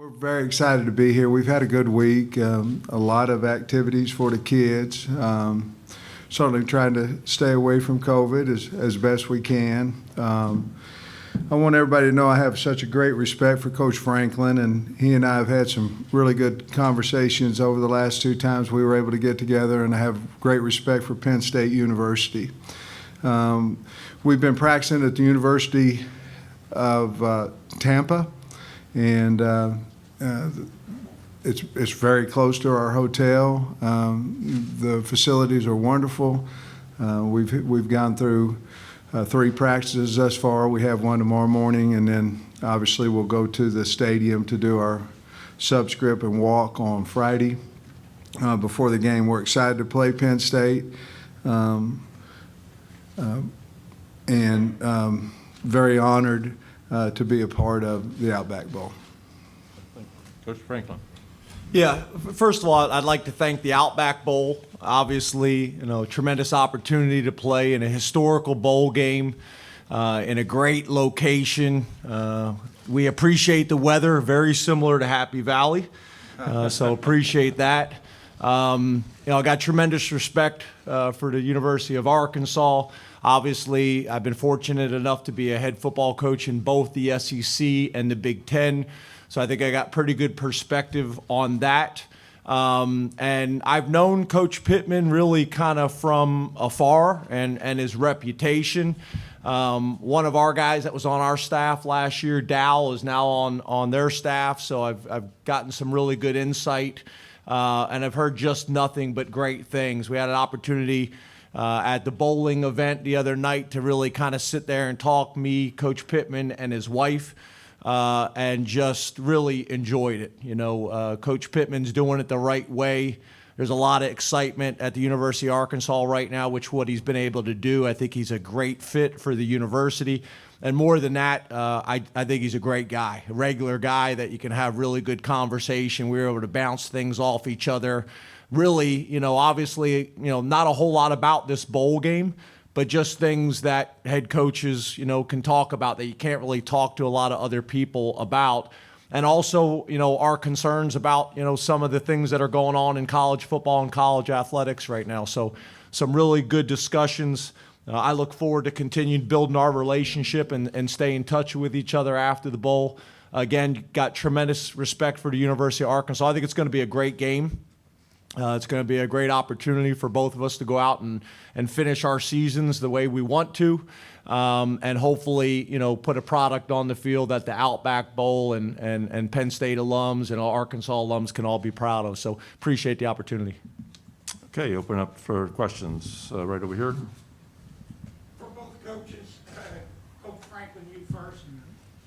We're very excited to be here. We've had a good week, a lot of activities for the kids. Certainly trying to stay away from COVID as best we can. I want everybody to know I have such a great respect for Coach Franklin, and he and I have had some really good conversations over the last two times we were able to get together, and I have great respect for Penn State University. We've been practicing at the University of Tampa, and it's very close to our hotel. The facilities are wonderful. We've gone through 3 practices thus far. We have one tomorrow morning, and then obviously we'll go to the stadium to do our subscript and walk on Friday before the game. We're excited to play Penn State, and very honored to be a part of the Outback Bowl. Coach Franklin. Yeah, first of all, I'd like to thank the Outback Bowl. Obviously, tremendous opportunity to play in a historical bowl game in a great location. We appreciate the weather, very similar to Happy Valley, so appreciate that. I got tremendous respect for the University of Arkansas. Obviously, I've been fortunate enough to be a head football coach in both the SEC and the Big Ten. So I think I got pretty good perspective on that. And I've known Coach Pittman really kind of from afar and his reputation. One of our guys that was on our staff last year, Dow, is now on their staff. So I've gotten some really good insight, and I've heard just nothing but great things. We had an opportunity at the bowling event the other night to really kind of sit there and talk, me, Coach Pittman, and his wife. And just really enjoyed it. Coach Pittman's doing it the right way. There's a lot of excitement at the University of Arkansas right now, which what he's been able to do. I think he's a great fit for the university. And more than that, I think he's a great guy, a regular guy that you can have really good conversation. We were able to bounce things off each other. Really, obviously, not a whole lot about this bowl game, but just things that head coaches, can talk about that you can't really talk to a lot of other people about. And also, our concerns about, some of the things that are going on in college football and college athletics right now. So some really good discussions. I look forward to continuing building our relationship and stay in touch with each other after the bowl. Again, got tremendous respect for the University of Arkansas. I think it's going to be a great game. It's going to be a great opportunity for both of us to go out and finish our seasons the way we want to, and hopefully, put a product on the field that the Outback Bowl and Penn State alums and Arkansas alums can all be proud of. So appreciate the opportunity. Okay, open up for questions right over here. For both coaches, Coach Franklin, you first.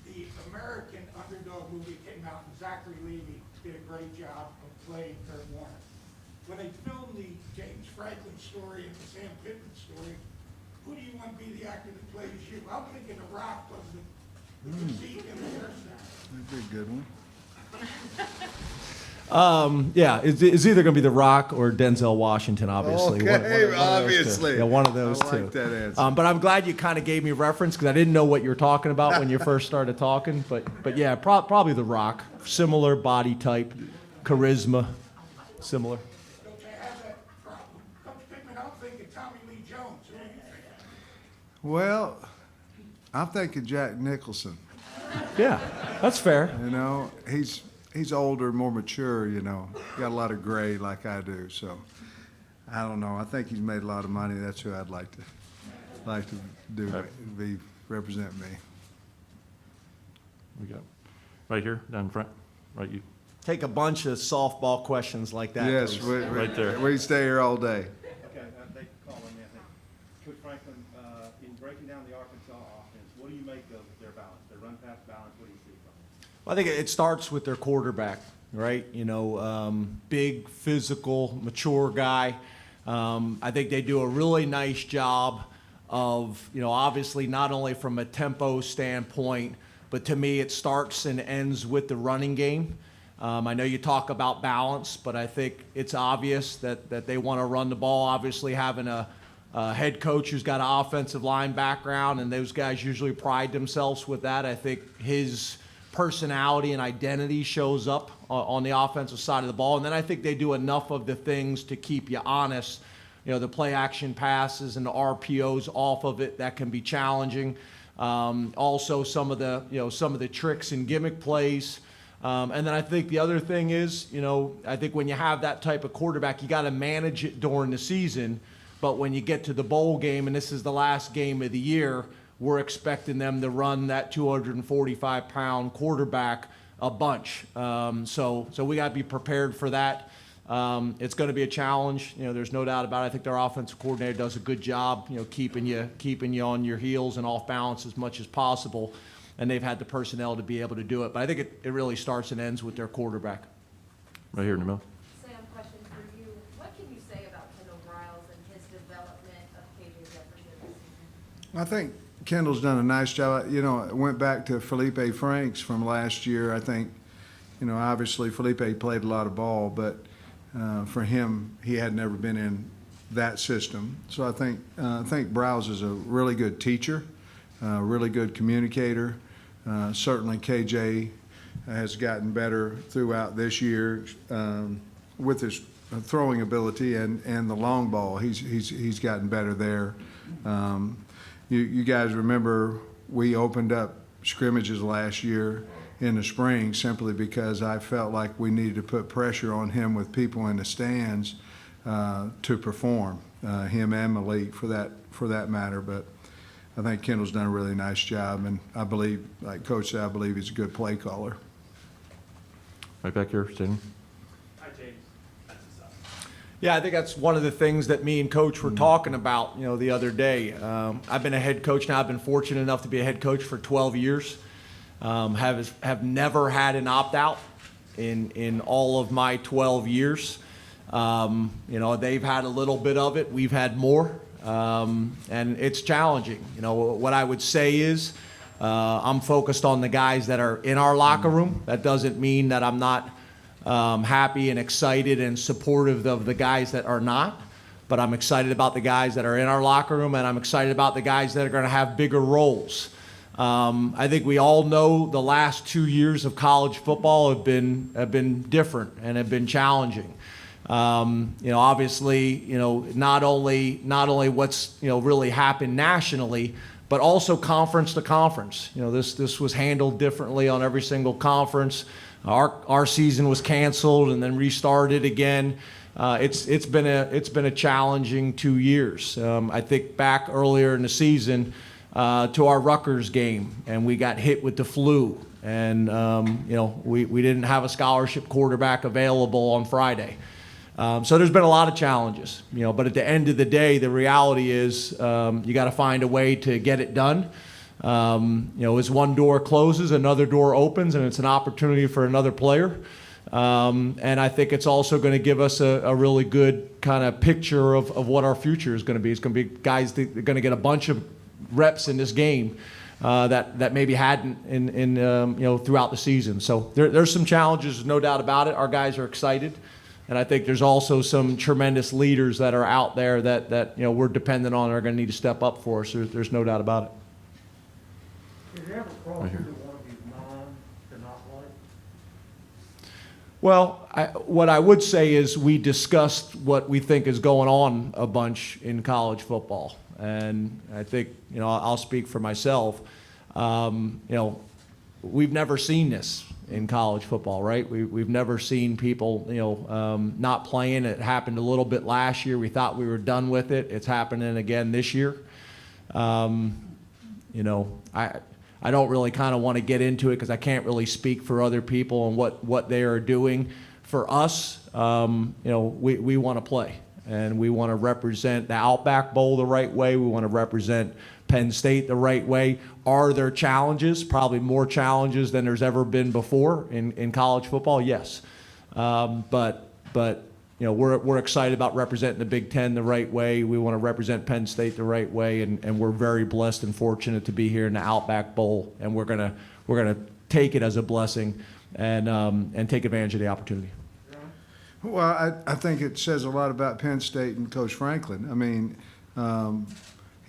The American Underdog movie came out, and Zachary Levi did a great job of playing Kurt Warner. When they filmed the James Franklin story and the Sam Pittman story, who do you want to be the actor that plays you? I'm thinking The Rock was the physique and the hairstyle. That'd be a good one. Yeah, it's either going to be The Rock or Denzel Washington, obviously. Okay, obviously. Yeah, one of those I two. like that answer. But I'm glad you kind of gave me reference because I didn't know what you were talking about when you first started talking. But yeah, probably The Rock. Similar body type, charisma, similar. Well, I'm thinking Jack Nicholson. Yeah, that's fair. He's older, more mature, got a lot of gray like I do. So I don't know. I think he's made a lot of money. That's who I'd like to do represent me. We got right here, down front, right you. Take a bunch of softball questions like that. Yes, Right there. We stay here all day. Okay, they call in there. Coach Franklin, in breaking down the Arkansas offense, what do you make of their balance, their run-pass balance? What do you see from them? Well, I think it starts with their quarterback, right? Big, physical, mature guy. I think they do a really nice job of, obviously not only from a tempo standpoint, but to me it starts and ends with the running game. I know you talk about balance, but I think it's obvious that they want to run the ball. Obviously, having a head coach who's got an offensive line background, and those guys usually pride themselves with that. I think his personality and identity shows up on the offensive side of the ball. And then I think they do enough of the things to keep you honest. You know, the play action passes and the RPOs off of it, that can be challenging. Also some of the tricks and gimmick plays. And then I think the other thing is, I think when you have that type of quarterback, you got to manage it during the season. But when you get to the bowl game, and this is the last game of the year, we're expecting them to run that 245-pound quarterback a bunch. So we got to be prepared for that. It's going to be a challenge. There's no doubt about it. I think their offensive coordinator does a good job, keeping you on your heels and off balance as much as possible. And they've had the personnel to be able to do it. But I think it really starts and ends with their quarterback. Right here in the middle. Sam, question for you. What can you say about Kendall Briles and his development of KJ Jefferson this season? I think Kendall's done a nice job. I went back to Felipe Franks from last year. I think, obviously Felipe played a lot of ball, but for him, he had never been in that system. So I think Briles is a really good teacher, really good communicator. Certainly KJ has gotten better throughout this year with his throwing ability and the long ball. He's gotten better there. You guys remember we opened up scrimmages last year in the spring simply because I felt like we needed to put pressure on him with people in the stands to perform, him and Malik for that matter. But I think Kendall's done a really nice job, and I believe, like Coach said, I believe he's a good play caller. Right back here, Stephen. Hi, James. Yeah, I think that's one of the things that me and Coach were talking about, the other day. I've been a head coach now. I've been fortunate enough to be a head coach for 12 years. Have never had an opt-out in all of my 12 years. They've had a little bit of it. We've had more. And it's challenging. What I would say is I'm focused on the guys that are in our locker room. That doesn't mean that I'm not happy and excited and supportive of the guys that are not, but I'm excited about the guys that are in our locker room, and I'm excited about the guys that are going to have bigger roles. I think we all know the last 2 years of college football have been different and have been challenging. Obviously, not only what's really happened nationally, but also conference to conference. This was handled differently on every single conference. Our season was canceled and then restarted again. It's been a challenging 2 years. I think back earlier in the season to our Rutgers game, and we got hit with the flu, and we didn't have a scholarship quarterback available on Friday. So there's been a lot of challenges, but at the end of the day, the reality is you got to find a way to get it done. As one door closes, another door opens, and it's an opportunity for another player. And I think it's also going to give us a really good kind of picture of what our future is going to be. It's going to be guys that are going to get a bunch of reps in this game that maybe hadn't in throughout the season. So there's some challenges, no doubt about it. Our guys are excited. And I think there's also some tremendous leaders that are out there that we're dependent on and are going to need to step up for us. There's no doubt about it. Did you ever cross into one of these to not like? Well, what I would say is we discussed what we think is going on a bunch in college football. And I think, I'll speak for myself. We've never seen this in college football, right? We've never seen people, not playing. It happened a little bit last year. We thought we were done with it. It's happening again this year. I don't really kind of want to get into it because I can't really speak for other people and what they are doing. For us, we want to play, and we want to represent the Outback Bowl the right way. We want to represent Penn State the right way. Are there challenges? Probably more challenges than there's ever been before in college football, yes. But we're excited about representing the Big Ten the right way. We want to represent Penn State the right way, and we're very blessed and fortunate to be here in the Outback Bowl, and we're gonna take it as a blessing and take advantage of the opportunity. Well, I think it says a lot about Penn State and Coach Franklin. I mean,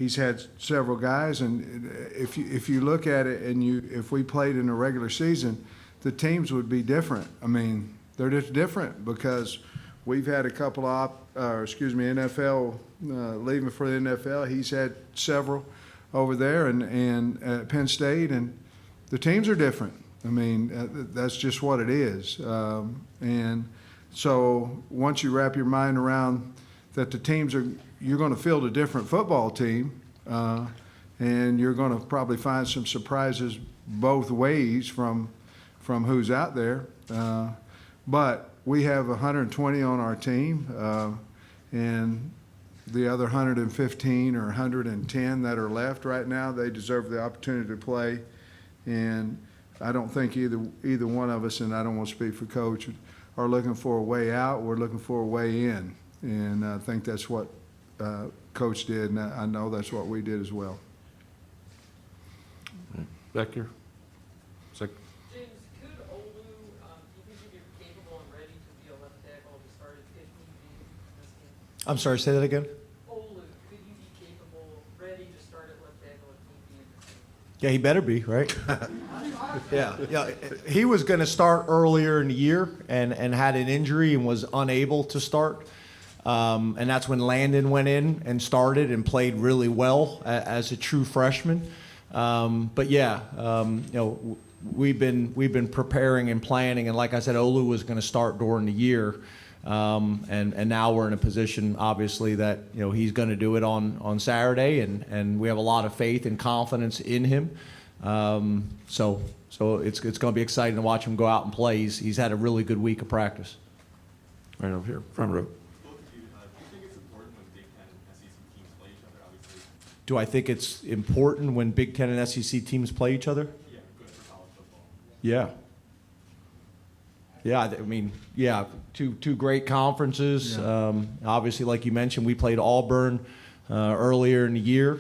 he's had several guys, and if you look at it, and if we played in a regular season, the teams would be different. I mean, they're just different because we've had a couple of NFL leaving for the NFL. He's had several over there, and at Penn State, and the teams are different. I mean, that's just what it is. And so once you wrap your mind around that the teams you're going to field a different football team, and you're going to probably find some surprises both ways from who's out there. But we have 120 on our team, and the other 115 or 110 that are left right now, they deserve the opportunity to play. And I don't think either one of us, and I don't want to speak for Coach, are looking for a way out. We're looking for a way in. And I think that's what Coach did, and I know that's what we did as well. Becker? James, could Olu, do you think he'd be capable and ready to be a left tackle to start if need be in this game? I'm sorry, say that again? Olu, could you be capable, ready to start at left tackle if need be in this game? Yeah, he better be, right? Yeah. He was going to start earlier in the year and had an injury and was unable to start. And that's when Landon went in and started and played really well as a true freshman. But yeah, we've been preparing and planning, and like I said, Olu was going to start during the year, and now we're in a position, obviously, that he's going to do it on Saturday, and we have a lot of faith and confidence in him. So it's going to be exciting to watch him go out and play. He's had a really good week of practice. Right over here, front row. Both of you, do you think it's important when Big Ten and SEC teams play each other, obviously? Do I think it's important when Big Ten and SEC teams play each other? Yeah, good for college football. Yeah. Yeah, I mean, yeah, two great conferences. Yeah. Obviously, like you mentioned, we played Auburn earlier in the year.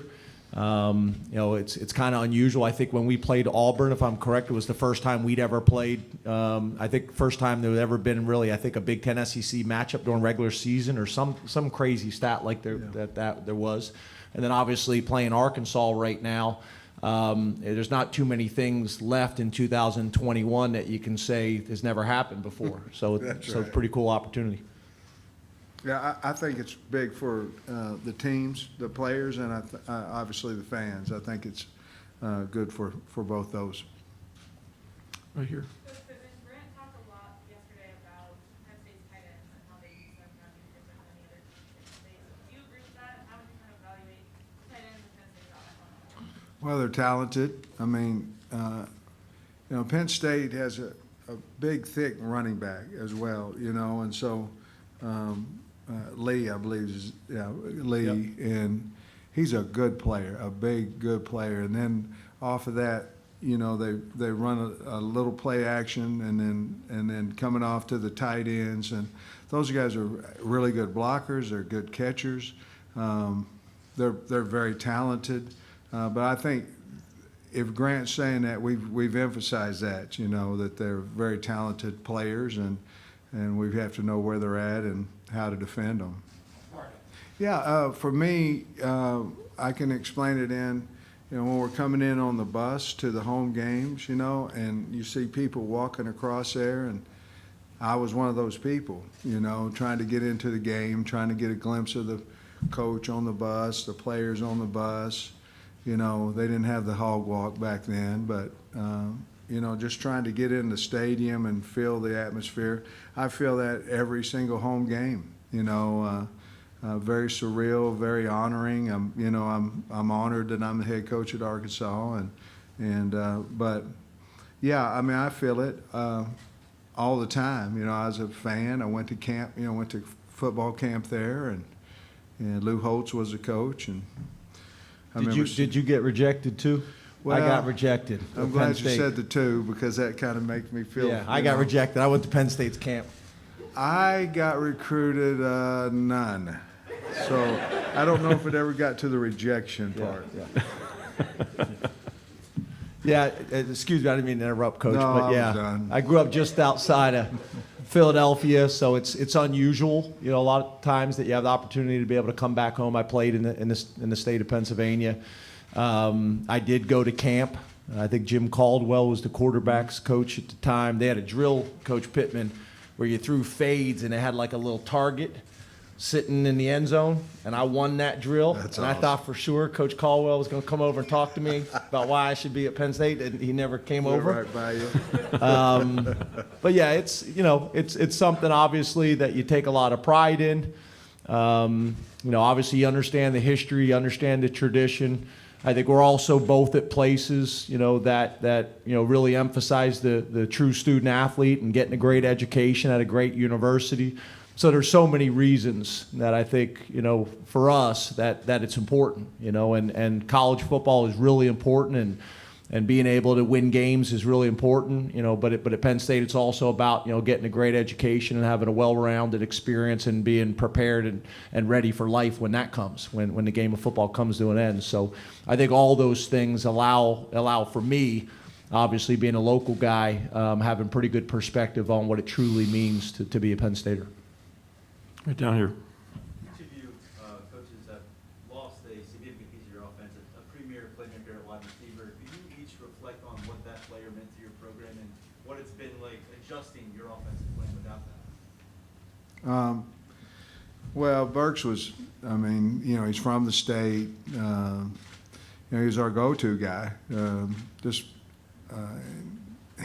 It's kind of unusual. I think when we played Auburn, if I'm correct, it was the first time we'd ever played. I think first time there had ever been really, I think, a Big Ten SEC matchup during regular season or some crazy stat like that there was. And then obviously playing Arkansas right now. There's not too many things left in 2021 that you can say has never happened before. So it's a pretty cool opportunity. Yeah, I think it's big for the teams, the players, and obviously the fans. I think it's good for both those. Right here. Coach Pittman, Grant talked a lot yesterday about Penn State's tight ends and how they use them kind of different than the other teams in State. Do you agree with that? And how would you kind of evaluate the tight ends in Penn State's offense? Well, they're talented. I mean, Penn State has a big, thick running back as well, and so Lee, I believe, Lee, and he's a good player, a big, good player. And then off of that, they run a little play action, and then coming off to the tight ends, and those guys are really good blockers. They're good catchers. They're very talented. But I think if Grant's saying that, we've emphasized that, that they're very talented players, and we have to know where they're at and how to defend them. Yeah, for me, I can explain it in, when we're coming in on the bus to the home games, and you see people walking across there, and I was one of those people, trying to get into the game, trying to get a glimpse of the coach on the bus, the players on the bus. They didn't have the hog walk back then, but just trying to get in the stadium and feel the atmosphere. I feel that every single home game, very surreal, very honoring. I'm honored that I'm the head coach at Arkansas, but yeah, I mean, I feel it all the time. I was a fan. I went to camp, went to football camp there, and Lou Holtz was the coach, and Did you get rejected too? Well, I got rejected. I'm glad you said the two, because that kind of makes me feel. Yeah, I got rejected. I went to Penn State's camp. I got recruited none, so I don't know if it ever got to the rejection part. Yeah, excuse me, I didn't mean to interrupt, Coach, No, but I was yeah, done. I grew up just outside of Philadelphia, so it's unusual, a lot of times that you have the opportunity to be able to come back home. I played in the state of Pennsylvania. I did go to camp. I think Jim Caldwell was the quarterbacks coach at the time. They had a drill, Coach Pittman, where you threw fades and they had like a little target sitting in the end zone, and I won that drill. That's and awesome. I thought for sure Coach Caldwell was going to come over and talk to me about why I should be at Penn State, and he never came Went over. right by you. But yeah, it's something obviously that you take a lot of pride in. Obviously you understand the history, you understand the tradition. I think we're also both at places, that really emphasize the true student athlete and getting a great education at a great university. So there's so many reasons that I think, for us that it's important, and college football is really important, and being able to win games is really important, but at Penn State it's also about, getting a great education and having a well-rounded experience and being prepared and ready for life when that comes, when the game of football comes to an end. So I think all those things allow for me, obviously being a local guy, having pretty good perspective on what it truly means to be a Penn Stater. Right down here. Each of you coaches have lost a significant piece of your offense, a premier playmaker at wide receiver. Could you each reflect on what that player meant to your program and what it's been like adjusting your offensive plan without that? Well, Burks was, he's from the state. He was our go-to guy.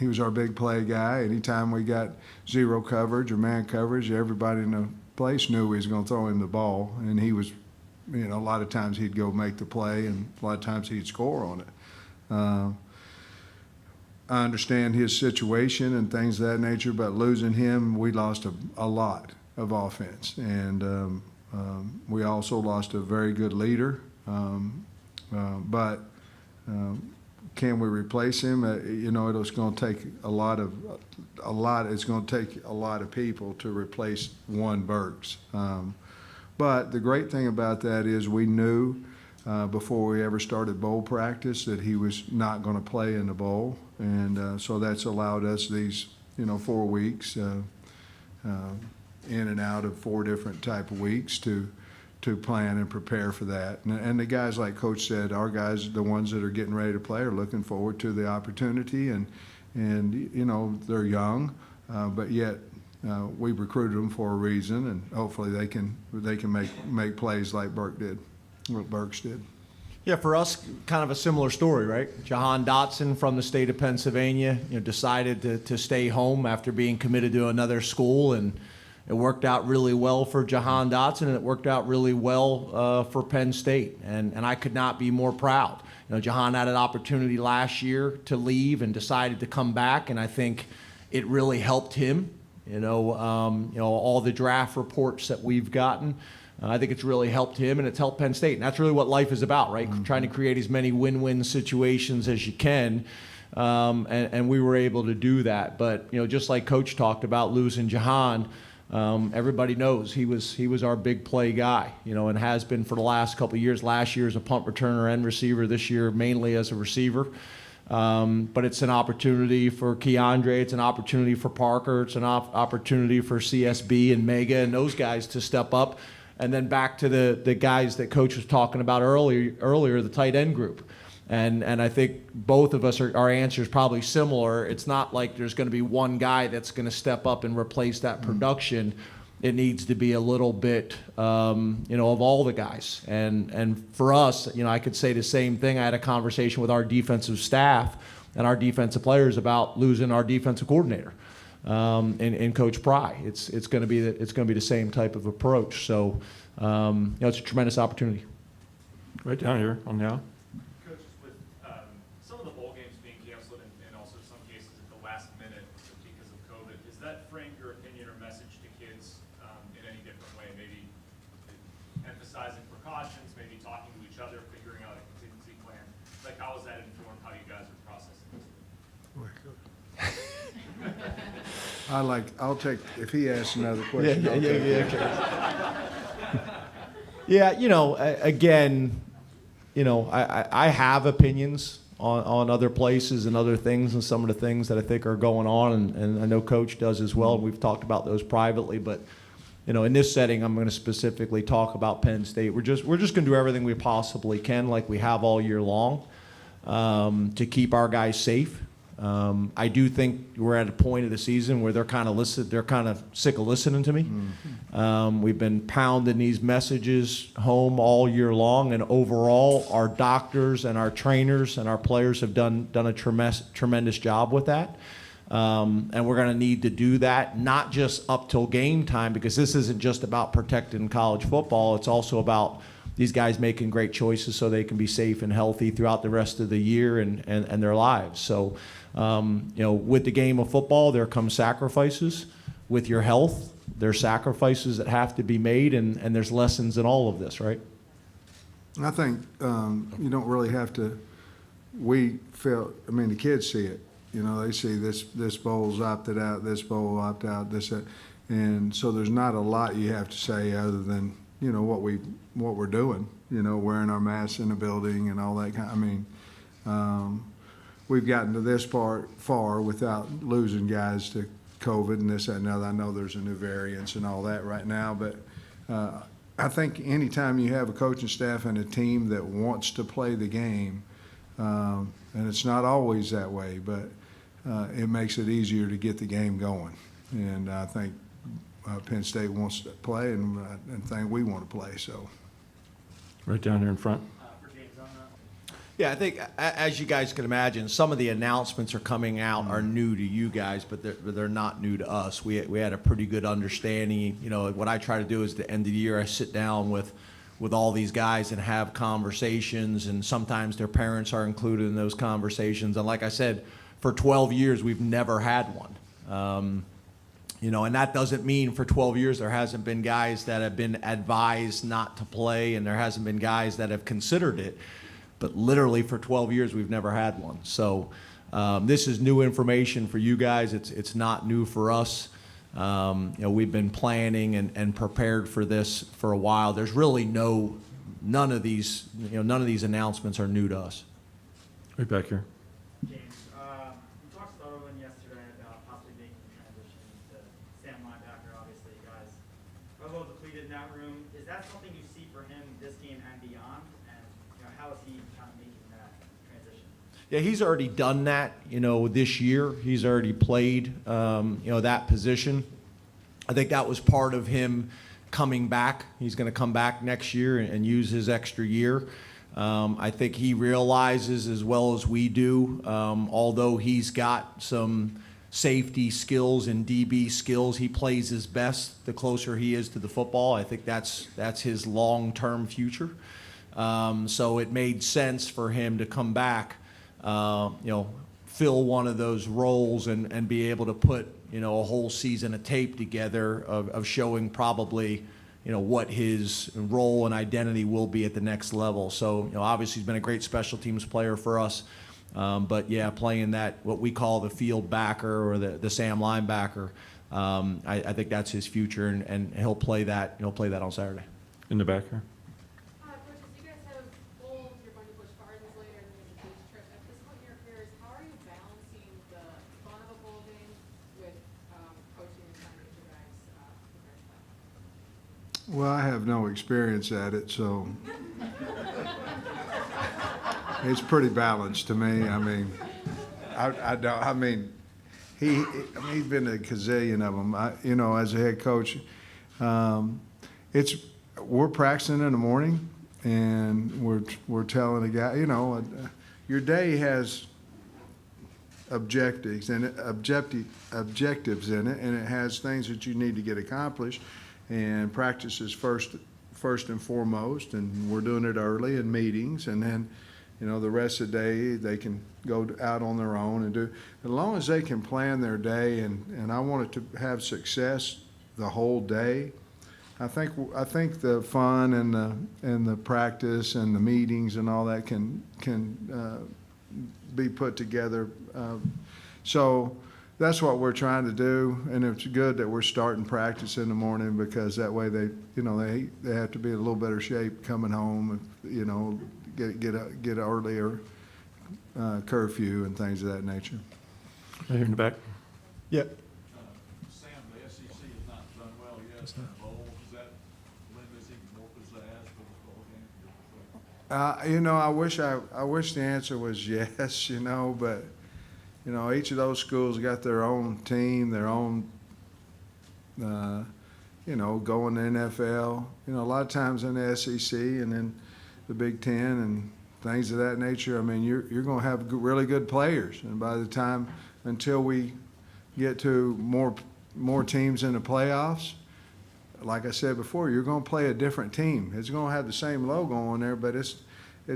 He was our big play guy. Anytime we got zero coverage or man coverage, everybody in the place knew we was going to throw him the ball, and he was, a lot of times he'd go make the play, and a lot of times he'd score on it. I understand his situation and things of that nature, but losing him, we lost a lot of offense, and we also lost a very good leader. But can we replace him? It's going to take a lot. It's going to take a lot of people to replace one Burks. But the great thing about that is we knew before we ever started bowl practice that he was not going to play in the bowl, and so that's allowed us these 4 weeks in and out of 4 different type of weeks to plan and prepare for that. And the guys, like Coach said, our guys, the ones that are getting ready to play, are looking forward to the opportunity, and they're young, but yet we recruited them for a reason, and hopefully they can make plays like Burks did. Yeah, for us, kind of a similar story, right? Jahan Dotson from the state of Pennsylvania, decided to stay home after being committed to another school, and it worked out really well for Jahan Dotson, and it worked out really well for Penn State, and I could not be more proud. Jahan had an opportunity last year to leave and decided to come back, and I think it really helped him. All the draft reports that we've gotten, I think it's really helped him, and it's helped Penn State, and that's really what life is about, right? Mm-hmm. Trying to create as many win-win situations as you can, and we were able to do that. But just like Coach talked about losing Jahan. Everybody knows he was our big play guy, and has been for the last couple of years. Last year as a punt returner and receiver, this year mainly as a receiver. But it's an opportunity for Keandre, it's an opportunity for Parker, it's an opportunity for CSB and Mega and those guys to step up. And then back to the guys that Coach was talking about earlier, the tight end group. And I think both of us, our answer is probably similar. It's not like there's going to be one guy that's going to step up and replace that production. It needs to be a little bit, of all the guys. And for us, I could say the same thing. I had a conversation with our defensive staff and our defensive players about losing our defensive coordinator, and Coach Pry. It's going to be the same type of approach. So, it's a tremendous opportunity. Right down here on the aisle. Coaches, with some of the bowl games being canceled and also some cases at the last minute because of COVID, does that frame your opinion or message to kids in any different way? Maybe emphasizing precautions, maybe talking to each other, figuring out a contingency plan. Like, how has that informed how you guys are processing this? I'll take, if he asks another question, I'll take it. Yeah, again, I have opinions on other places and other things and some of the things that I think are going on, and I know Coach does as well. We've talked about those privately, but in this setting, I'm going to specifically talk about Penn State. We're just going to do everything we possibly can, like we have all year long, to keep our guys safe. I do think we're at a point of the season where they're kind of sick of listening to me. We've been pounding these messages home all year long, and overall, our doctors and our trainers and our players have done a tremendous job with that. And we're going to need to do that, not just up till game time, because this isn't just about protecting college football. It's also about these guys making great choices so they can be safe and healthy throughout the rest of the year and their lives. So, with the game of football, there come sacrifices. With your health, there's sacrifices that have to be made, and there's lessons in all of this, right? I think you don't really have to. The kids see it. They see this bowl's opted out, this bowl opted out, and so there's not a lot you have to say other than what we're doing. Wearing our masks in the building and all that kind. We've gotten to this far without losing guys to COVID and this, that, and the other. I know there's a new variants and all that right now, but I think anytime you have a coaching staff and a team that wants to play the game, and it's not always that way, but it makes it easier to get the game going. And I think Penn State wants to play, and think we want to play. So, Right down here in front. Yeah, I think as you guys can imagine, some of the announcements are coming out are new to you guys, but they're not new to us. We had a pretty good understanding. What I try to do is at the end of the year, I sit down with all these guys and have conversations, and sometimes their parents are included in those conversations. And like I said, for 12 years, we've never had one. And that doesn't mean for 12 years there hasn't been guys that have been advised not to play, and there hasn't been guys that have considered it. But literally for 12 years, we've never had one. So this is new information for you guys. It's not new for us. We've been planning and prepared for this for a while. There's really none of these announcements are new to us. Right back here. James, we talked to Sutherland yesterday about possibly making the transition to Sam linebacker. Obviously, you guys are a little depleted in that room. Is that something you see for him this game and beyond? And how is he kind of making that transition? Yeah, he's already done that, this year. He's already played, that position. I think that was part of him coming back. He's going to come back next year and use his extra year. I think he realizes, as well as we do, although he's got some safety skills and DB skills, he plays his best the closer he is to the football. I think that's his long-term future. So it made sense for him to come back, fill one of those roles and be able to put, a whole season of tape together of showing probably, what his role and identity will be at the next level. So, obviously he's been a great special teams player for us. But yeah, playing that, what we call the field backer or the Sam linebacker, I think that's his future, and he'll play that on Saturday. In the back here. Coaches, you guys have bowls, you're going to push gardens later, and there's a beach trip. At this point in your careers, how are you balancing the fun of a bowl game with coaching and trying to get your guys prepared for that? Well, I have no experience at it, so it's pretty balanced to me. He's been to a gazillion of them. As a head coach, we're practicing in the morning, and we're telling a guy, your day has objectives in it, objectives in it, and it has things that you need to get accomplished. And practice is first and foremost, and we're doing it early in meetings, and then, the rest of the day they can go out on their own and do. As long as they can plan their day, and I want it to have success the whole day. I think the fun and the practice and the meetings and all that can be put together. So that's what we're trying to do, and it's good that we're starting practice in the morning, because that way they have to be in a little better shape coming home, get earlier curfew and things of that nature. Right here in the back. Yep. Sam, the SEC has not done well yet in the bowl. Does that lend us even more pizzazz for this bowl game? You know, I wish the answer was yes, you know, but, you know, each of those schools got their own team, their own, you know, going to NFL. You know, a lot of times in the SEC and in the Big Ten and things of that nature, I mean, you're going to have really good players. And by the time, until we get to more teams in the playoffs, like I said before, you're going to play a different team. It's going to have the same logo on there, but it's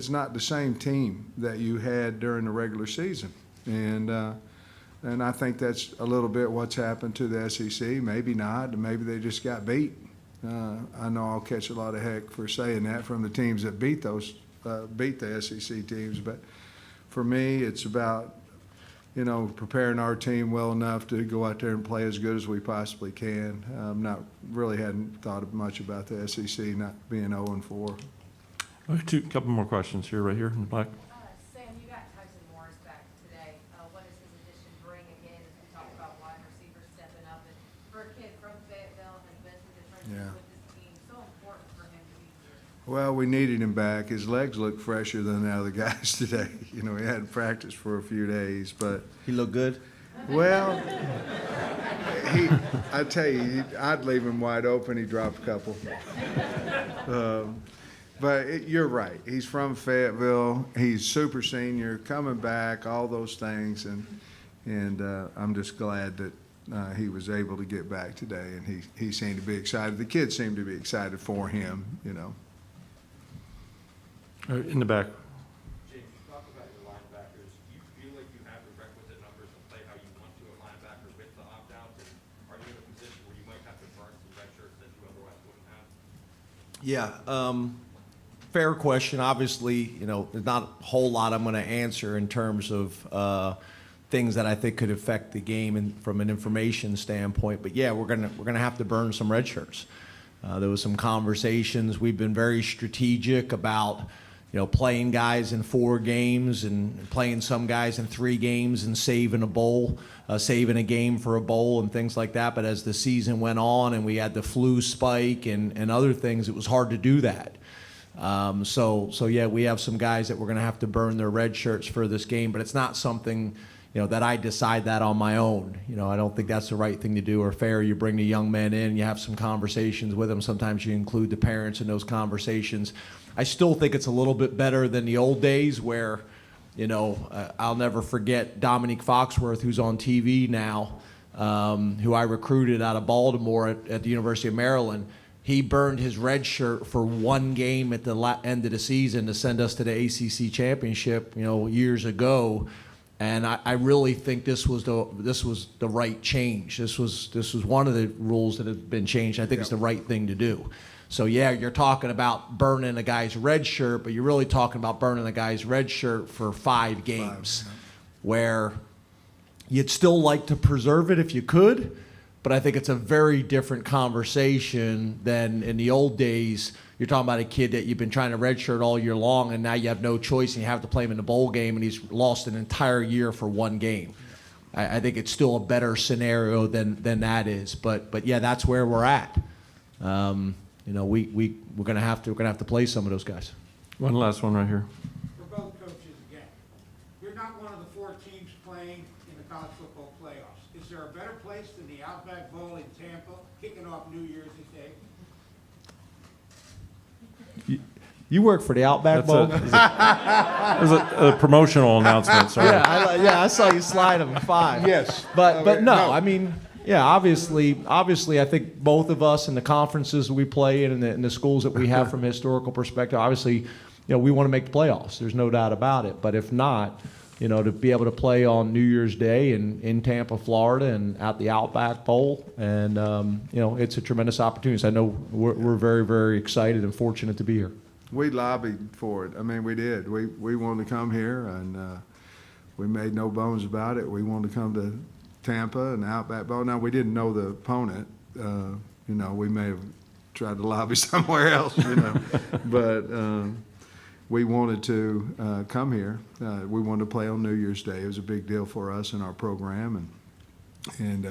not the same team that you had during the regular season. And I think that's a little bit what's happened to the SEC. Maybe not. Maybe they just got beat. I know I'll catch a lot of heck for saying that from the teams that beat the SEC teams. But for me, it's about, you know, preparing our team well enough to go out there and play as good as we possibly can. Hadn't thought much about the SEC not being 0-4. All right, couple more questions here, right here in the back. Sam, you got Tyson Morris back today. What does his addition bring again? You talked about wide receivers stepping up, and for a kid from Fayetteville has been through the trenches with this team, so important for him to be here. Well, we needed him back. His legs look fresher than the other guys today. You know, he hadn't practiced for a few days, but He looked good. well, I tell you, I'd leave him wide open. He dropped a couple. But you're right. He's from Fayetteville. He's super senior, coming back, all those things, and I'm just glad that he was able to get back today, and he seemed to be excited. The kids seemed to be excited for him, you know. All right, in the back. James, you talk about your linebackers. Do you feel like you have the requisite numbers to play how you want to at linebacker with the opt-outs? And are you in a position where you might have to burn some red shirts that you otherwise wouldn't have? Yeah. Fair question. Obviously, you know, there's not a whole lot I'm going to answer in terms of things that I think could affect the game and from an information standpoint. But yeah, we're gonna have to burn some red shirts. There was some conversations. We've been very strategic about, you know, playing guys in 4 games and playing some guys in 3 games and saving a game for a bowl and things like that. But as the season went on and we had the flu spike and other things, it was hard to do that. So yeah, we have some guys that we're going to have to burn their red shirts for this game, but it's not something, you know, that I decide that on my own. You know, I don't think that's the right thing to do or fair. You bring the young men in, you have some conversations with them. Sometimes you include the parents in those conversations. I still think it's a little bit better than the old days where, you know, I'll never forget Dominique Foxworth, who's on TV now, who I recruited out of Baltimore at the University of Maryland. He burned his red shirt for 1 game at the end of the season to send us to the ACC championship, you know, years ago. And I really think this was the right change. This was one of the rules that have been changed. I think it's the right thing to do. So yeah, you're talking about burning a guy's red shirt, but you're really talking about burning a guy's red shirt for 5 games, where you'd still like to preserve it if you could. But I think it's a very different conversation than in the old days. You're talking about a kid that you've been trying to redshirt all year long, and now you have no choice, and you have to play him in the bowl game, and he's lost an entire year for 1 game. I think it's still a better scenario than that is. But yeah, that's where we're at. You know, we're gonna have to play some of those guys. One last one right here. For both coaches again, you're not one of the 4 teams playing in the college football playoffs. Is there a better place than the Outback Bowl in Tampa, kicking off New Year's Day? You work for the Outback Bowl? There's a promotional announcement, sorry. I saw you slide them 5. Yes. But no, I mean, yeah, obviously, I think both of us in the conferences we play in and the schools that we have from a historical perspective, obviously, you know, we want to make the playoffs. There's no doubt about it. But if not, you know, to be able to play on New Year's Day in Tampa, Florida, and at the Outback Bowl, and you know, it's a tremendous opportunity. So I know we're very, very excited and fortunate to be here. We lobbied for it. I mean, we did. We wanted to come here, and we made no bones about it. We wanted to come to Tampa and Outback Bowl. Now, we didn't know the opponent. You know, we may have tried to lobby somewhere else, you know. But we wanted to come here. We wanted to play on New Year's Day. It was a big deal for us in our program, and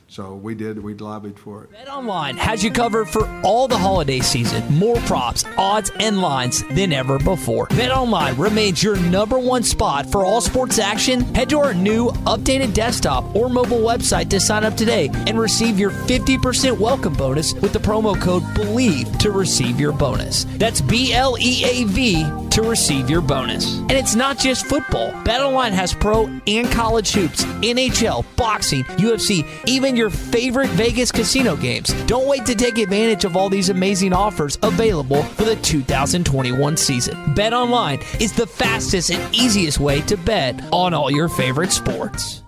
so we did. We lobbied for it. BetOnline has you covered for all the holiday season. More props, odds, and lines than ever before. BetOnline remains your #1 spot for all sports action. Head to our new updated desktop or mobile website to sign up today and receive your 50% welcome bonus with the promo code BELIEVE to receive your bonus. That's BLEAV to receive your bonus. And it's not just football. BetOnline has pro and college hoops, NHL, boxing, UFC, even your favorite Vegas casino games. Don't wait to take advantage of all these amazing offers available for the 2021 season. BetOnline is the fastest and easiest way to bet on all your favorite sports.